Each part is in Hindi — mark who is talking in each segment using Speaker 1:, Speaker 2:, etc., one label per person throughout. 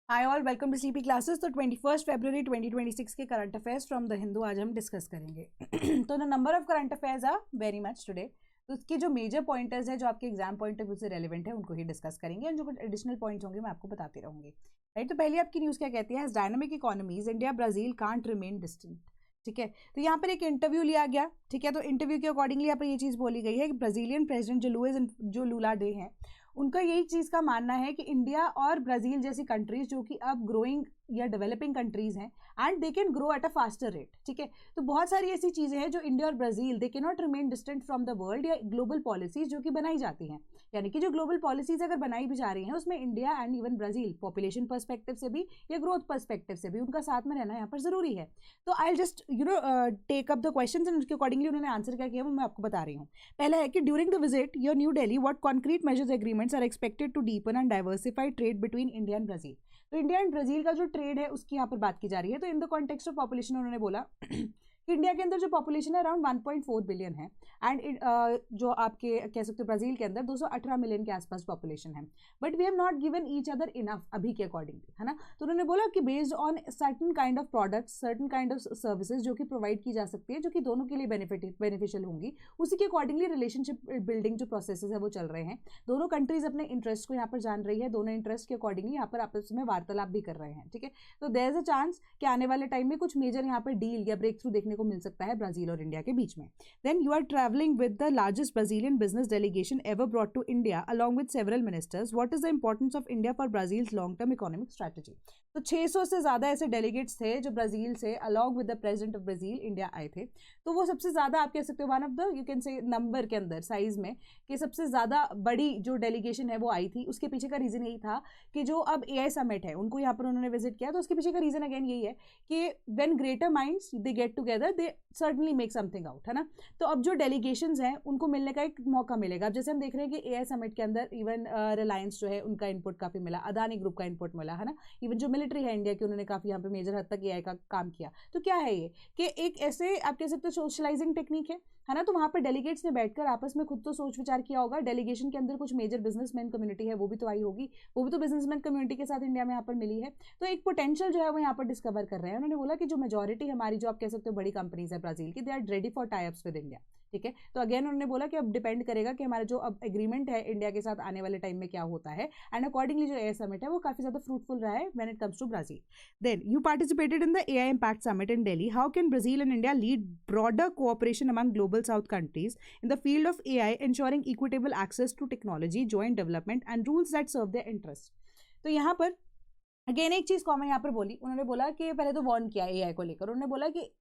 Speaker 1: Hi all, welcome to CP classes. तो 21 फरवरी 2026 के current affairs from the Hindu आज हम डिस्कस करेंगे। तो the number of current affairs are very much today. तो उसके जो मेजर पॉइंटर्स है जो आपके एग्जाम पॉइंट ऑफ व्यू से रेलिवेंट है उनको ही डिस्कस करेंगे, और जो कुछ एडिशनल पॉइंट्स होंगे मैं आपको बताती रहूंगी। राइट, तो पहली आपकी न्यूज़ क्या कहती है? Dynamic economies India Brazil can't remain distant. ठीक है, तो यहाँ पर एक इंटरव्यू लिया गया। ठीक है, तो इंटरव्यू के अकॉर्डिंगली यहाँ पर ये चीज़ बोली गई है कि ब्राजीलियन प्रेसिडेंट जो लूला डे हैं उनका यही चीज़ का मानना है कि इंडिया और ब्राज़ील जैसी कंट्रीज जो कि अब ग्रोइंग या डेवलपिंग कंट्रीज हैं and they can grow at a faster rate. ठीक है, तो बहुत सारी ऐसी चीज़ें हैं जो इंडिया और Brazil they can not remain distant from the world, या ग्लोबल पॉलिसीज जो कि बनाई जाती हैं, यानी कि जो ग्लोबल पॉलिसीज अगर बनाई भी जा रही हैं उसमें India and even Brazil population perspective से भी या ग्रोथ पर्सपेक्टिव से भी उनका साथ में रहना यहाँ पर ज़रूरी है। तो I just take up the question and उसके अकॉर्डिंगली उन्होंने आंसर क्या किया वो मैं आपको बता रही हूँ। पहला है कि during the visit your New Delhi what concrete measures agreements are expected to deepen and diversify trade between India and Brazil. तो इंडिया एंड ब्राज़ील का जो ट्रेड है उसकी यहाँ पर बात की जा रही है। तो in the context of population उन्होंने बोला कि इंडिया के अंदर जो पॉपुलेशन है अराउंड 1.4 बिलियन है एंड जो आपके कह सकते हो ब्राज़ील के अंदर 218 मिलियन के आसपास पॉपुलेशन है, but we have not given each other enough अभी के अकॉर्डिंगली, है ना। तो उन्होंने बोला कि based on certain kind of products, certain kind of services जो कि प्रोवाइड की जा सकती है जो कि दोनों के लिए बेनिफिशियल होंगी, उसी के अकॉर्डिंगली रिलेशनशिप बिल्डिंग जो प्रोसेसेस है वो चल रहे हैं। दोनों कंट्रीज अपने इंटरेस्ट को यहाँ पर जान रही है, दोनों इंटरेस्ट के अकॉर्डिंगली यहाँ पर आपस में वार्तालाप भी कर रहे हैं। ठीक है, तो देयर इज अ चांस कि आने वाले टाइम में कुछ मेजर यहाँ पर डील या ब्रेक थ्रू देखने को मिल सकता है ब्राज़ील और इंडिया के बीच में। Then you are travelling with the largest Brazilian business delegation ever brought to India along with several ministers. What is the importance of India for Brazil's long term economic strategy. तो 600 से ज़्यादा ऐसे डेलीगेट्स थे जो ब्राज़ील से along with the president of Brazil India आए थे। तो वो सबसे ज़्यादा आप कह सकते हो one of the you can से नंबर के अंदर साइज में कि सबसे ज़्यादा बड़ी जो डेलीगेशन है वो आई थी। उसके पीछे का रीज़न यही था कि जो अब AI समिट है उनको यहाँ पर उन्होंने विजिट किया, तो उसके पीछे का रीज़न अगेन यही है कि when greater minds they get together they certainly make something out, है ना। तो अब जो डेलीगेशंस हैं उनको मिलने का एक मौका मिलेगा। अब जैसे हम देख रहे हैं कि AI समिट के अंदर इवन रिलायंस जो है उनका इनपुट काफ़ी मिला, अदानी ग्रुप का इनपुट मिला, है ना। इवन जो मिलिट्री है इंडिया की उन्होंने काफ़ी यहाँ पे मेजर हद तक AI का काम किया। तो क्या है ये कि एक ऐसे आप कह सकते हो सोशलाइजिंग टेक्निक है ना। तो वहाँ पर डेलीगेट्स ने बैठकर आपस में खुद तो सोच विचार किया होगा। डेलीगेशन के अंदर कुछ मेजर बिजनेसमैन कम्युनिटी है वो भी तो आई होगी, वो भी तो बिजनेसमैन कम्युनिटी के साथ इंडिया में यहाँ पर मिली है। तो एक पोटेंशियल जो है वो यहाँ पर डिस्कवर कर रहे हैं। उन्होंने बोला कि जो मेजॉरिटी हमारी जो आप कह सकते हो बड़ी कंपनीज है ब्राज़ील की, they are ready for tie ups with India. ठीक है, तो अगेन उन्होंने बोला कि अब डिपेंड करेगा कि हमारा जो अब एग्रीमेंट है इंडिया के साथ आने वाले टाइम में क्या होता है, एंड अकॉर्डिंगली जो AI समिट है वो काफ़ी ज़्यादा फ्रूटफुल रहा है when it comes to Brazil. Then you participated in the AI impact summit in Delhi. How can Brazil and India lead broader cooperation among global south countries in the field of AI, ensuring equitable access to technology, joint development and rules that serve their interest। तो यहाँ पर अगेन एक चीज कॉमन यहाँ पर बोली, उन्होंने बोला कि पहले तो वार्न किया AI को लेकर। उन्होंने बोला कि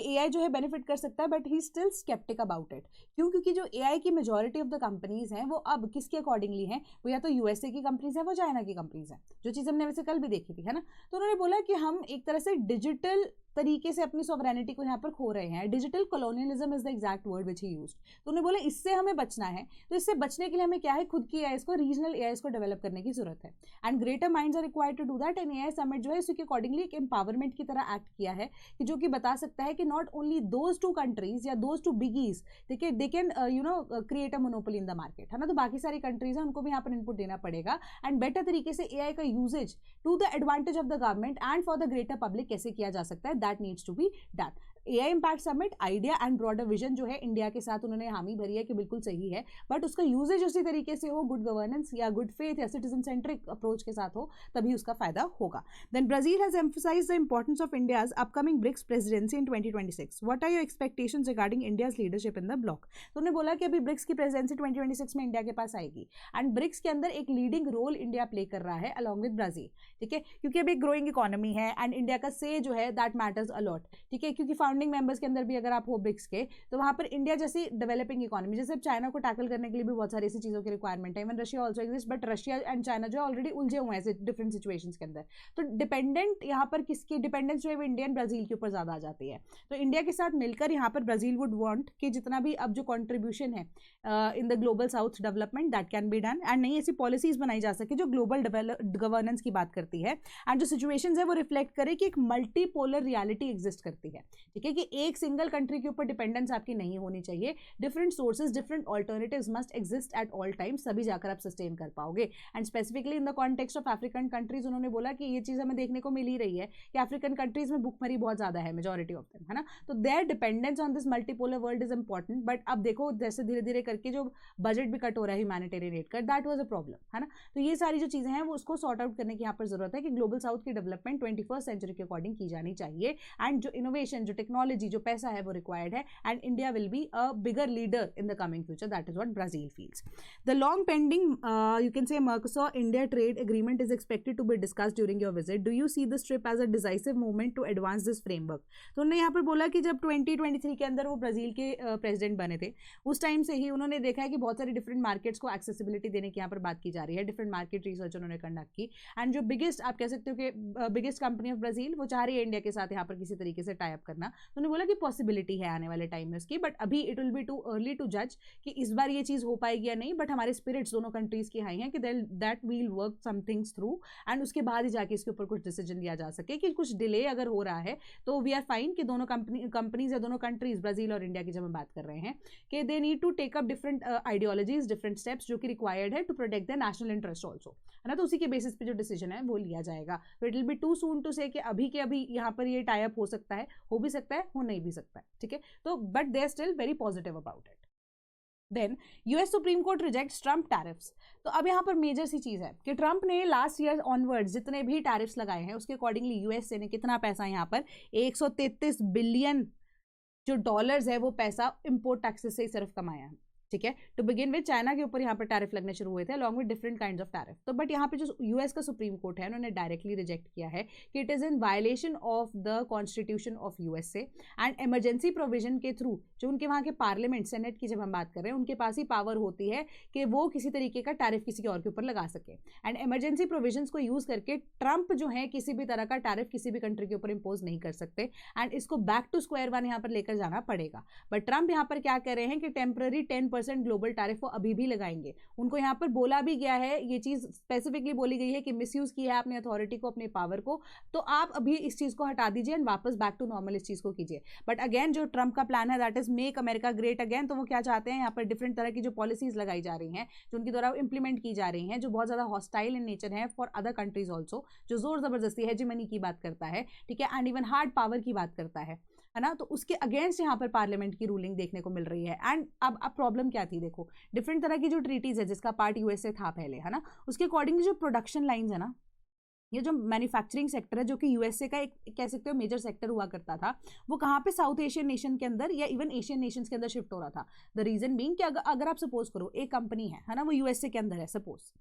Speaker 1: AI जो है बेनिफिट कर सकता है but he still sceptic about it. क्यों? क्योंकि जो AI की मेजॉरिटी ऑफ द कंपनीज हैं वो अब किसके अकॉर्डिंगली हैं, वो या तो USA की कंपनीज हैं वो चाइना की कंपनीज हैं, जो चीज़ हमने वैसे कल भी देखी थी, है ना। तो उन्होंने बोला कि हम एक तरह से डिजिटल तरीके से अपनी सॉवरेनिटी को यहाँ पर खो रहे हैं। Digital colonialism is the exact word which he used. तो उन्होंने बोला इससे हमें बचना है, तो इससे बचने के लिए हमें क्या है, खुद की AIs को, रीजनल AIs को डेवलप करने की जरूरत है, and greater minds are required to do that. And AI summit जो है इसके अकॉर्डिंगली एक एम्पावरमेंट की तरह एक्ट किया है कि जो कि बता सकता है कि not only those two countries या दोज टू बिगीज देखिए they can create a monopoly in the market, है ना। तो बाकी सारी कंट्रीज हैं उनको भी यहाँ पर इनपुट देना पड़ेगा, एंड बेटर तरीके से AI का usage to the advantage of the government and for the greater public कैसे किया जा सकता है, that needs to be done. AI impact summit idea and broader vision जो है इंडिया के साथ उन्होंने हामी भरी है कि बिल्कुल सही है, बट उसका यूजेज उसी तरीके से हो, गुड गवर्नेंस या गुड फेथ या सिटीजन सेंट्रिक अप्रोच के साथ हो, तभी उसका फायदा होगा। Then Brazil has emphasised the importance of India's upcoming BRICS presidency in 2026। What are your expectations regarding India's leadership in the bloc. तो उन्होंने बोला कि अभी ब्रिक्स की प्रेसिडेंसी 2026 में इंडिया के पास आएगी, एंड ब्रिक्स के अंदर एक लीडिंग रोल इंडिया प्ले कर रहा है अलॉन्ग विद ब्राजील। ठीक है, क्योंकि अभी ग्रोइंग इकोनॉमी है एंड इंडिया का से जो है दैट मैटर्स अलॉट। ठीक है, क्योंकि फाउंडिंग मेंबर्स के अंदर भी अगर आप हो ब्रिक्स के, तो वहां पर इंडिया जैसी डेवलपिंग इकोनॉमी, जैसे चाइना को टैकल करने के लिए भी बहुत सारी ऐसी चीज़ों की रिक्वायरमेंट है। Even Russia also exist, but Russia and China जो है ऑलरेडी उलझे हुए हैं डिफरेंट सिचुएशंस के अंदर। तो डिपेंडेंट यहाँ पर किसकी डिपेंडेंस जो है वो इंडिया एंड ब्राजील के ऊपर ज़्यादा आ जाती है। तो इंडिया के साथ मिलकर यहाँ पर ब्राजील वुड वांट कि जितना भी अब जो कॉन्ट्रीब्यूशन है in the global south development that can be done, and नई ऐसी पॉलिसीज बनाई जा सके जो ग्लोबल गवर्नेंस की बात करती है, एंड जो सिचुएशंस है वो रिफ्लेक्ट करे कि एक मल्टीपोलर रियलिटी एग्जिस्ट करती है। ठीक ठीक है, कि एक सिंगल कंट्री के ऊपर डिपेंडेंस आपकी नहीं होनी चाहिए, different sources different alternatives must exist at all times, तभी जाकर आप सस्टेन कर पाओगे। And specifically in the context of African countries उन्होंने बोला कि ये चीज़ हमें देखने को मिल ही रही है कि अफ्रीकन कंट्रीज में भूखमरी बहुत ज़्यादा है, मेजॉरिटी ऑफ देम, है ना, तो their dependence on this multipolar world is important. But अब देखो जैसे धीरे धीरे करके जो बजट भी कट हो रहा है ह्यूमैनिटेरियन एड का, दैट वाज अ प्रॉब्लम, है ना, तो ये सारी जो चीज़ें हैं वो उसको सॉर्ट आउट करने की यहाँ पर जरूरत है कि ग्लोबल साउथ की डेवलपमेंट 21st सेंचुरी के अकॉर्डिंग की जानी चाहिए। एंड जो इनोवेशन, जो टेक्नोलॉजी, जो पैसा है वो रिक्वायर्ड है, and India will be a bigger leader in the coming future, that is what Brazil feels. The long pending you can say Mercosur India trade agreement is expected to be discussed during your visit, do you see this trip as a decisive movement to advance this framework. तो उन्होंने यहाँ पर बोला कि जब 2023 के अंदर वो ब्राजील के प्रेसिडेंट बने थे, उस टाइम से ही उन्होंने देखा है कि बहुत सारे डिफरेंट मार्केट्स को एक्सेसिबिलिटी देने की यहाँ पर बात की जा रही है, डिफरेंट मार्केट रिसर्च उन्होंने कंडक्ट की। एंड जो बिगेस्ट आप कह सकते हो कि बिगेस्ट कंपनी ऑफ ब्राजील, वो चाह रही है इंडिया के साथ यहाँ पर किसी तरीके से टाई अप करना, तो उन्होंने बोला कि पॉसिबिलिटी है आने वाले टाइम में उसकी, बट अभी it will be too early to जज कि इस बार ये चीज़ हो पाएगी या नहीं। बट हमारे स्पिरिट्स दोनों कंट्रीज की हाई हैं कि that will work some things through, and उसके बाद ही जाके इसके ऊपर कुछ डिसीजन लिया जा सके कि कुछ डिले अगर हो रहा है तो वी आर फाइन कि दोनों कंपनीज या दोनों कंट्रीज, ब्राजील और इंडिया की जब हम बात कर रहे हैं, कि they need to take up different ideologies, different steps जो कि रिक्वायर्ड है to protect the national interest also, है ना, तो उसी के बेसिस पे जो डिसीजन है वो लिया जाएगा। तो it will be too soon to say कि अभी के अभी यहाँ पर ये टाई अप हो सकता है, हो भी सकता है, हो नहीं भी सकता है, ठीक है, तो but they are still very positive about it. Then US supreme court rejects Trump tariffs. तो अब यहाँ पर मेजर सी चीज़ है कि ट्रम्प ने लास्ट ईयर ऑनवर्ड्स जितने भी टैरिफ्स लगाए हैं उसके अकॉर्डिंगली यूएसए ने कितना पैसा यहाँ पर 133 बिलियन जो डॉलर्स है वो पैसा इंपोर्ट टैक्सेस से ही सिर्फ कमाया है, ठीक है। टू बिगिन विद चाइना के ऊपर यहाँ पर टैरिफ लगने शुरू हुए थे along with different kinds of tariff. तो बट यहाँ पे जो यूएस का सुप्रीम कोर्ट है उन्होंने डायरेक्टली रिजेक्ट किया है कि it is in violation of the constitution of USA and emergency provision के थ्रू जो उनके वहाँ के पार्लियामेंट सेनेट की जब हम बात कर रहे हैं उनके पास ही पावर होती है कि वो किसी तरीके का टैरिफ किसी और के ऊपर लगा सके। एंड इमरजेंसी प्रोविजंस को यूज़ करके ट्रंप जो है किसी भी तरह का टैरिफ किसी भी कंट्री के ऊपर इम्पोज नहीं कर सकते, एंड इसको बैक टू स्क्वायर वन यहाँ पर लेकर जाना पड़ेगा। बट ट्रंप यहाँ पर क्या कह रहे हैं कि टेम्पररी 10% ग्लोबल टैरिफ वो अभी भी लगाएंगे। उनको यहाँ पर बोला भी गया है, ये चीज़ स्पेसिफिकली बोली गई है कि मिसयूज़ किया है अपनी अथॉरिटी को, अपने पावर को, तो आप अभी इस चीज़ को हटा दीजिए एंड वापस बैक टू नॉर्मल इस चीज़ को कीजिए। बट अगेन जो ट्रंप का प्लान है that is make America great again, तो वो क्या चाहते हैं यहाँ पर डिफरेंट तरह की जो पॉलिसीज लगाई जा रही हैं, जो उनके द्वारा इंप्लीमेंट की जा रही हैं, जो बहुत ज़्यादा हॉस्टाइल इन नेचर है फॉर अदर कंट्रीज ऑल्सो, जो जोर ज़बरदस्ती हेजेमनी की बात करता है, ठीक है, एंड इवन हार्ड पावर की बात करता है ना, तो उसके अगेंस्ट यहाँ पर पार्लियामेंट की रूलिंग देखने को मिल रही है। एंड अब प्रॉब्लम क्या थी, देखो डिफरेंट तरह की जो ट्रीटीज है जिसका पार्ट यूएसए था पहले, है ना, उसके अकॉर्डिंग जो प्रोडक्शन लाइंस है ना, ये जो मैन्युफैक्चरिंग सेक्टर है जो कि यूएसए का एक कह सकते हो मेजर सेक्टर हुआ करता था, वो कहाँ पे साउथ एशियन नेशन के अंदर या इवन एशियन नेशंस के अंदर शिफ्ट हो रहा था। द रीजन बीइंग कि अगर आप सपोज करो एक कंपनी है ना, वो यूएसए के अंदर है, सपोज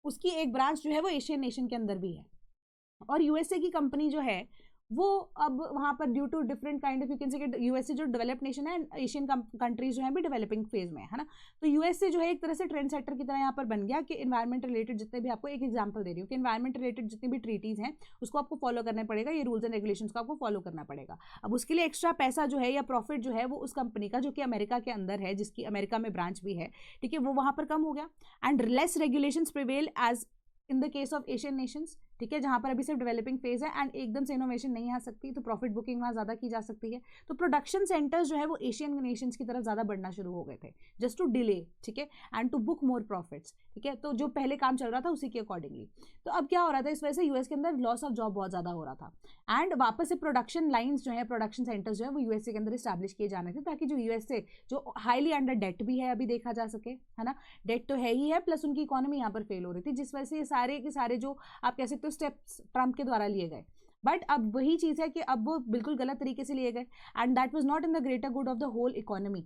Speaker 1: उसकी एक ब्रांच जो है वो एशियन नेशन के अंदर भी है, और यूएसए की कंपनी जो है वो अब वहाँ पर due to different kind of you can say USA जो डेवलप्ड नेशन है, एशियन कंट्रीज जो है भी डेवलपिंग फेज में है ना, तो यूएसए जो है एक तरह से ट्रेंड सेक्टर की तरह यहाँ पर बन गया कि इन्वायरमेंट रिलेटेड जितने भी, आपको एक एग्जांपल दे रही हूँ कि इन्वायरमेंट रिलेटेड जितनी भी ट्रीटीज हैं उसको आपको फॉलो करना पड़ेगा, ये रूल्स एंड रेगुलेशंस को आपको फॉलो करना पड़ेगा। अब उसके लिए एक्स्ट्रा पैसा जो है या प्रॉफिट जो है वो उस कंपनी का जो कि अमेरिका के अंदर है, जिसकी अमेरिका में ब्रांच भी है, ठीक है, वो वहाँ पर कम हो गया। And less regulations prevail as in the case of Asian nations, ठीक है, जहाँ पर अभी सिर्फ डेवलपिंग फेज है एंड एकदम से इनोवेशन नहीं आ सकती, तो प्रॉफिट बुकिंग वहाँ ज़्यादा की जा सकती है। तो प्रोडक्शन सेंटर्स जो है वो एशियन नेशंस की तरफ ज़्यादा बढ़ना शुरू हो गए थे जस्ट टू डिले, ठीक है, and to book more profits, ठीक है, तो जो पहले काम चल रहा था उसी के अकॉर्डिंगली। तो अब क्या हो रहा था, इस वजह से यूएस के अंदर लॉस ऑफ जॉब बहुत ज़्यादा हो रहा था एंड वापस से प्रोडक्शन लाइन्स जो है, प्रोडक्शन सेंटर्स जो है वो यूएसए के अंदर इस्टेब्लिश किए जाने थे, ताकि जो यूएसए जो हाईली अंडर डेट भी है अभी देखा जा सके, है ना, डेट तो है ही है, प्लस उनकी इकोनॉमी यहाँ पर फेल हो रही थी, जिस वजह से ये सारे के सारे जो आप कह सकते हो स्टेप्स ट्रंप के द्वारा लिए गए। बट अब वही चीज़ है कि अब वो बिल्कुल गलत तरीके से लिए गए and that was not in the greater good of the whole economy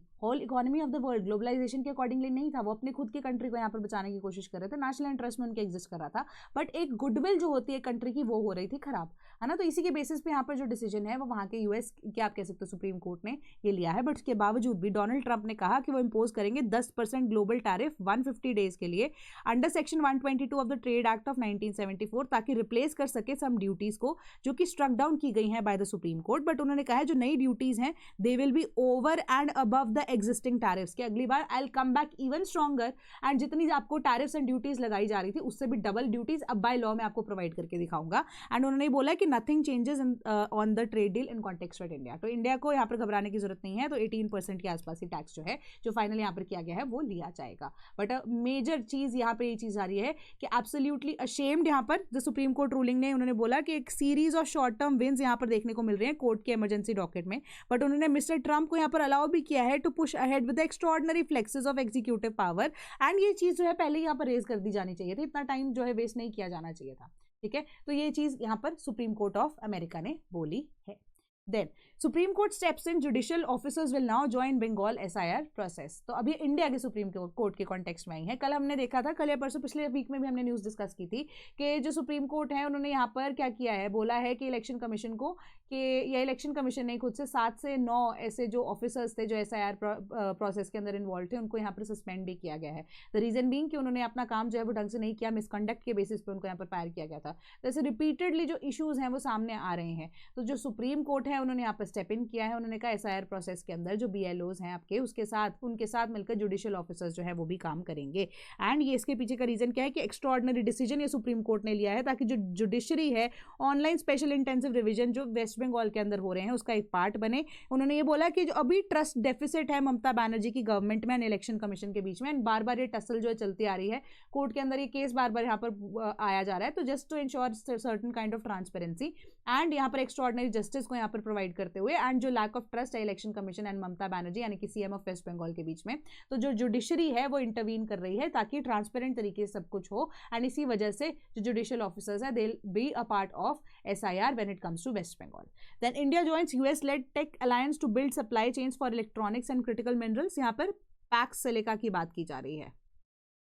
Speaker 1: of the world. Globalization के अकॉर्डिंगली नहीं था, वो अपने खुद की कंट्री को यहाँ पर बचाने की कोशिश कर रहे थे, नेशनल इंटरेस्ट में उनके एग्जिस्ट कर रहा था, बट एक गुडविल जो होती है कंट्री की वो हो रही थी खराब, है ना। तो इसी के बेसिस पे यहाँ पर जो डिसीजन है वो वहाँ के यूएस के आप कह सकते हो सुप्रीम कोर्ट ने ये लिया है। बट उसके बावजूद भी डोनाल्ड ट्रंप ने कहा कि वो इम्पोज करेंगे 10% ग्लोबल टैरिफ 150 डेज के लिए under section 122 of the trade act of 1974, ताकि रिप्लेस कर सके सम ड्यूटीज को जो कि स्ट्रक डाउन की गई हैं by the supreme Court. But उन्होंने कहा है जो नई ड्यूटीज हैं they will be over and above the existing tariffs के अगली बार I will come back even stronger and जितनी आपको टैरिफ्स एंड ड्यूटीज लगाई जा रही थी उससे भी डबल ड्यूटीज अब बाय लॉ में आपको प्रोवाइड करके दिखाऊंगा। एंड उन्होंने बोला कि nothing changes on the trade deal in context with India. तो इंडिया को यहाँ पर घबराने की जरूरत नहीं है। तो 18% के आसपास ही टैक्स जो है जो फाइनली यहाँ पर किया गया है वो लिया जाएगा। बट मेजर चीज यहाँ पर ये चीज आ रही है कि एब्सोल्युटली अशेम्ड यहाँ पर जो सुप्रीम कोर्ट रूलिंग ने उन्होंने बोला कि एक series of short term wins यहाँ पर देखने को मिल रहे हैं कोर्ट के इमरजेंसी डॉकेट में। बट उन्होंने मिस्टर ट्रंप को यहाँ पर अलाउ भी किया है to push ahead with extraordinary flexes of executive power. And ये चीज जो है पहले यहाँ पर रेज कर दी जानी चाहिए थी, इतना टाइम जो है वेस्ट नहीं किया जाना चाहिए था। ठीक है, तो ये चीज यहाँ पर सुप्रीम कोर्ट ऑफ अमेरिका ने बोली है। Then Supreme Court steps in, judicial officers will now join Bengal SIR process। तो अभी इंडिया के सुप्रीम कोर्ट के कॉन्टेक्स्ट में आई है। कल हमने देखा था, कल या परसों पिछले वीक में भी हमने न्यूज़ डिस्कस की थी कि जो सुप्रीम कोर्ट है उन्होंने यहाँ पर क्या किया है, बोला है कि इलेक्शन कमीशन को कि या इलेक्शन कमीशन ने खुद से 7 से 9 ऐसे जो ऑफिसर्स थे जो SIR प्रोसेस के अंदर इन्वॉल्व थे उनको यहाँ पर सस्पेंड भी किया गया है। द रीजन बीइंग कि उन्होंने अपना काम जो है वो ढंग से नहीं किया, मिसकंडक्ट के बेसिस पे उनको यहाँ पर फायर किया गया था। तो ऐसे रिपीटेडली जो इशूज़ हैं वो सामने आ रहे हैं। तो जो सुप्रीम कोर्ट है उन्होंने यहाँ पर स्टेप इन किया है। उन्होंने कहा SIR प्रोसेस के अंदर जो BLOs हैं आपके उनके साथ मिलकर जुडिशियल ऑफिसर्स जो है वो भी काम करेंगे। एंड ये इसके पीछे का रीजन क्या है कि एक्स्ट्राऑर्डिनरी डिसीजन ये सुप्रीम कोर्ट ने लिया है ताकि जो जुडिशरी है ऑनलाइन स्पेशल इंटेंसिव रिवीजन जो वेस्ट बंगाल के अंदर हो रहे हैं उसका एक पार्ट बने। उन्होंने ये बोला कि जो अभी ट्रस्ट डेफिसिट है ममता बनर्जी की गवर्नमेंट में एंड इलेक्शन कमीशन के बीच में, बार बार ये टसल जो है चलती आ रही है कोर्ट के अंदर, ये केस बार बार यहाँ पर आया जा रहा है। तो just to ensure certain kind of transparency and यहाँ पर एक्स्ट्राऑर्डिनरी जस्टिस को यहाँ पर प्रोवाइड करते हुए एंड जो लैक ऑफ ट्रस्ट है election commission and Mamata Banerjee यानी कि CM ऑफ वेस्ट बंगाल के बीच में, तो जो जुडिशरी है वो इंटरवीन कर रही है ताकि ट्रांसपेरेंट तरीके से सब कुछ हो। एंड इसी वजह से जो जुडिशियल ऑफिसर्स है they will be a part of SIR when it comes to West Bengal. Then India joins US led tech alliance to build supply chains for electronics and critical minerals. यहाँ पर पैक्स सिलिका की बात की जा रही है।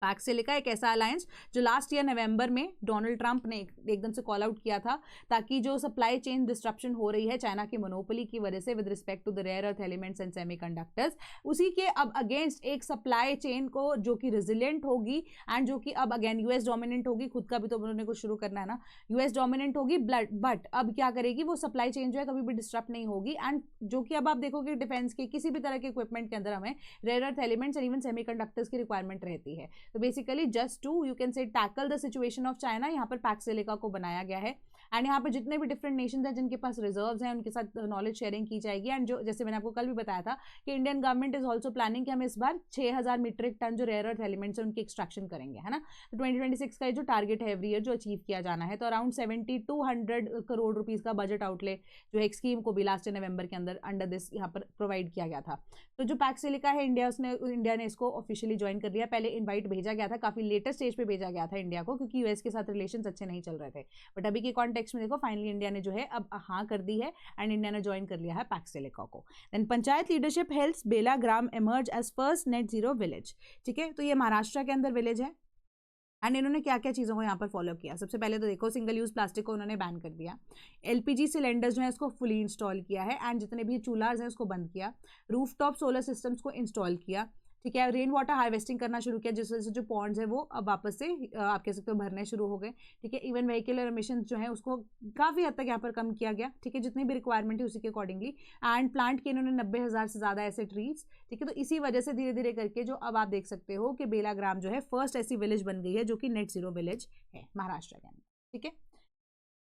Speaker 1: पैक्स सिलिका एक ऐसा अलायंस जो लास्ट ईयर नवंबर में डोनाल्ड ट्रंप ने एकदम से कॉल आउट किया था ताकि जो सप्लाई चेन डिस्ट्रप्शन हो रही है चाइना की मोनोपोली की वजह से with respect to the rare earth elements and semiconductors, उसी के अब अगेंस्ट एक सप्लाई चेन को जो कि रेजिलिएंट होगी एंड जो कि अब अगेन US डोमिनेंट होगी। खुद का भी तो उन्होंने कुछ शुरू करना है ना, US डोमिनेंट होगी बट अब क्या करेगी वो सप्लाई चेन जो है कभी भी डिस्टर्ब नहीं होगी। एंड जो कि अब आप देखोगे डिफेंस के किसी भी तरह के इक्विपमेंट के अंदर हमें rare earth elements and even semiconductors की रिक्वायरमेंट रहती है। तो basically just to you can say tackle the situation of China, यहाँ पर पैक्स सिलिका को बनाया गया है। एंड यहाँ पर जितने भी डिफरेंट नेशंस हैं जिनके पास रिजर्व्स हैं उनके साथ नॉलेज शेयरिंग की जाएगी। एंड जो जैसे मैंने आपको कल भी बताया था कि Indian government is also planning कि हम इस बार 6000 मीट्रिक टन जो रेयर अर्थ एलिमेंट्स हैं उनकी एक्सट्रैक्शन करेंगे, है ना। तो 2026 का जो टारगेट है एवरी ईयर जो अचीव किया जाना है, तो अराउंड 7200 करोड़ रुपीज़ का बजट आउटले जो एक स्कीम को भी लास्ट नवंबर के अंदर अंडर दिस यहाँ पर प्रोवाइड किया गया था। तो जो पैक्स सिलिका है इंडिया ने इसको ऑफिशियली ज्वाइन कर लिया। पहले इन्वाइट भेजा गया था, काफ़ी लेटर स्टेज पे भेजा गया था इंडिया को क्योंकि US के साथ रिलेशन अच्छे नहीं चल रहे थे। बट अभी के कॉन्टेक्स्ट में देखो फाइनली इंडिया ने जो है अब हाँ कर दी है एंड इंडिया ने ज्वाइन कर लिया है पैक्स सिलिका को। Then panchayat leadership helps Bela ग्राम emerge as first net zero village. ठीक है, तो ये महाराष्ट्र के अंदर विलेज है। एंड इन्होंने क्या क्या चीज़ों को यहाँ पर फॉलो किया, सबसे पहले तो देखो सिंगल यूज़ प्लास्टिक को उन्होंने बैन कर दिया, LPG सिलेंडर्स जो है उसको फुली इंस्टॉल किया है एंड जितने भी चूल्हाज हैं उसको बंद किया, रूफटॉप सोलर सिस्टम्स को इंस्टॉल किया। ठीक है, रेन वाटर हार्वेस्टिंग करना शुरू किया जिस वजह से जो पॉन्ड्स है वो अब वापस से आप कह सकते हो भरने शुरू हो गए। ठीक है, इवन व्हीकलर एमिशन जो है उसको काफ़ी हद तक यहाँ पर कम किया गया। ठीक है, जितनी भी रिक्वायरमेंट है उसी के अकॉर्डिंगली एंड प्लांट किए इन्होंने 90,000 से ज़्यादा ऐसे ट्रीज। ठीक है, तो इसी वजह से धीरे धीरे करके जो अब आप देख सकते हो कि बेला ग्राम जो है फर्स्ट ऐसी विलेज बन गई है जो कि नेट जीरो विलेज है महाराष्ट्र के अंदर। ठीक है,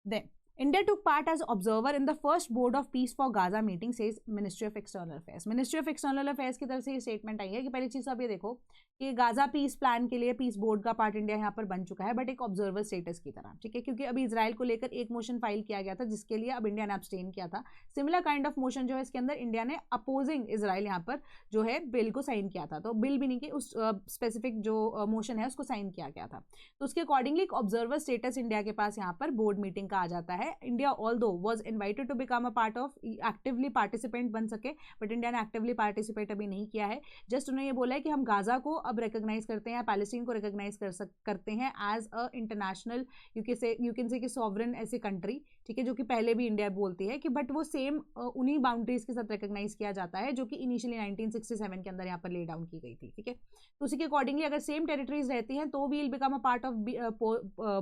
Speaker 1: then India took part as observer in the first Board of Peace for Gaza meeting, says Ministry of External Affairs। Ministry of External Affairs की तरफ से ये स्टेटमेंट आई है कि पहली चीज़ आप ये देखो कि गाजा पीस प्लान के लिए पीस बोर्ड का पार्ट इंडिया यहाँ पर बन चुका है बट एक ऑब्जर्वर स्टेटस की तरह। ठीक है, क्योंकि अभी इजराइल को लेकर एक मोशन फाइल किया गया था जिसके लिए अब इंडिया ने अब्सटेन किया था। सिमिलर काइंड ऑफ मोशन जो है इसके अंदर इंडिया ने अपोजिंग इजराइल यहाँ पर जो है बिल को साइन किया था, तो बिल भी नहीं कि उस स्पेसिफिक जो मोशन है उसको साइन किया गया था। तो उसके अकॉर्डिंगली एक ऑब्जर्वर स्टेटस इंडिया के पास यहाँ पर बोर्ड मीटिंग का आ जाता है। India although was invited to become a part of actively participant बन सके बट इंडिया ने एक्टिवली पार्टिसिपेट अभी नहीं किया है। जस्ट उन्होंने ये बोला है कि हम गाजा को अब रिकॉग्नाइज करते हैं, पैलेस्टीन को रिकॉग्नाइज करते हैं as a international you can say कि सॉवरन ऐसी कंट्री। ठीक है, जो कि पहले भी इंडिया बोलती है कि बट वो सेम उन्हीं बाउंड्रीज के साथ रिकॉग्नाइज किया जाता है जो कि इनिशियली 1967 के अंदर यहाँ पर ले डाउन की गई थी। ठीक है, तो उसी के अकॉर्डिंगली अगर सेम टेरिटरीज रहती हैं तो we will become a part of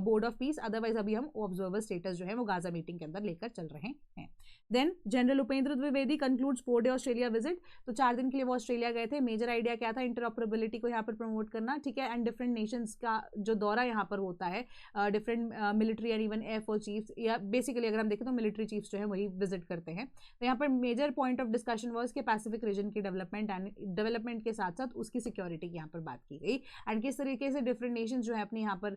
Speaker 1: board of peace, otherwise अभी हम ऑब्जर्वर स्टेटस जो है वो गाजा मीटिंग के अंदर लेकर चल रहे हैं। Then general Upendra Dwivedi concludes 4 day Australia visit, तो 4 दिन के लिए वो ऑस्ट्रेलिया गए थे। मेजर आइडिया क्या था, इंटरऑपरेबिलिटी को यहाँ पर प्रमोट करना, ठीक है, एंड डिफरेंट नेशंस का जो दौरा यहाँ पर होता है, different military and even air force chiefs, या बेसिकली अगर हम देखें तो मिलिट्री चीफ्स जो है वही विजिट करते हैं। तो यहाँ पर major point of discussion was कि पैसिफिक रीजन की डेवलपमेंट के साथ साथ उसकी सिक्योरिटी की यहाँ पर बात की गई, एंड किस तरीके से डिफरेंट नेशंस जो है अपनी यहाँ पर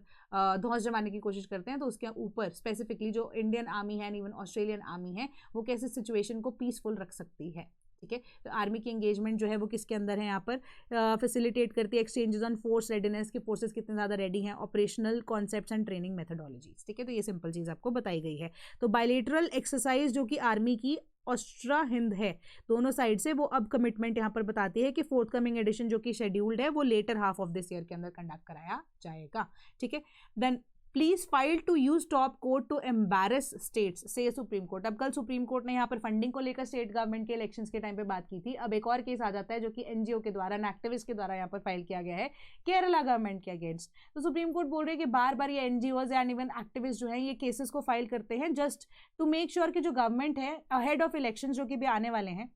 Speaker 1: धौंस जमाने की कोशिश करते हैं, तो उसके ऊपर स्पेसिफिकली जो इंडियन आर्मी है, इवन ऑस्ट्रेलियन आर्मी है, वो कैसे सिचुएशन को पीसफुल रख सकती है, ठीक है। तो आर्मी की एंगेजमेंट जो है वो किसके अंदर है, यहाँ पर फैसिलिटेट करती है एक्सचेंजेस ऑन फोर्स रेडीनेस, के फोर्सेस कितने ज़्यादा रेडी हैं, operational concepts and training methodologies, ठीक है। तो ये सिंपल चीज़ आपको बताई गई है। तो बायलेटरल एक्सरसाइज जो कि आर्मी की ऑस्ट्रा हिंद है, दोनों साइड से, वो अब कमिटमेंट यहाँ पर बताती है कि फोर्थकमिंग एडिशन जो कि शेड्यूल्ड है वो latter half of this year के अंदर कंडक्ट कराया जाएगा, ठीक है। Then pleas file to use top court to embarrass states says supreme court. अब कल सुप्रीम कोर्ट ने यहाँ पर फंडिंग को लेकर स्टेट गवर्नमेंट के इलेक्शंस के टाइम पे बात की थी। अब एक और केस आ जाता है जो कि एनजीओ के द्वारा, एक्टिविस्ट के द्वारा यहाँ पर फाइल किया गया है केरला गवर्नमेंट के अगेंस्ट। तो सुप्रीम कोर्ट बोल रहे हैं कि बार बार ये एनजीओज एंड इवन एक्टिविस्ट जो है ये केसेस को फाइल करते हैं जस्ट टू मेक श्योर कि जो गवर्नमेंट है अहेड ऑफ इलेक्शन जो कि भी आने वाले हैं,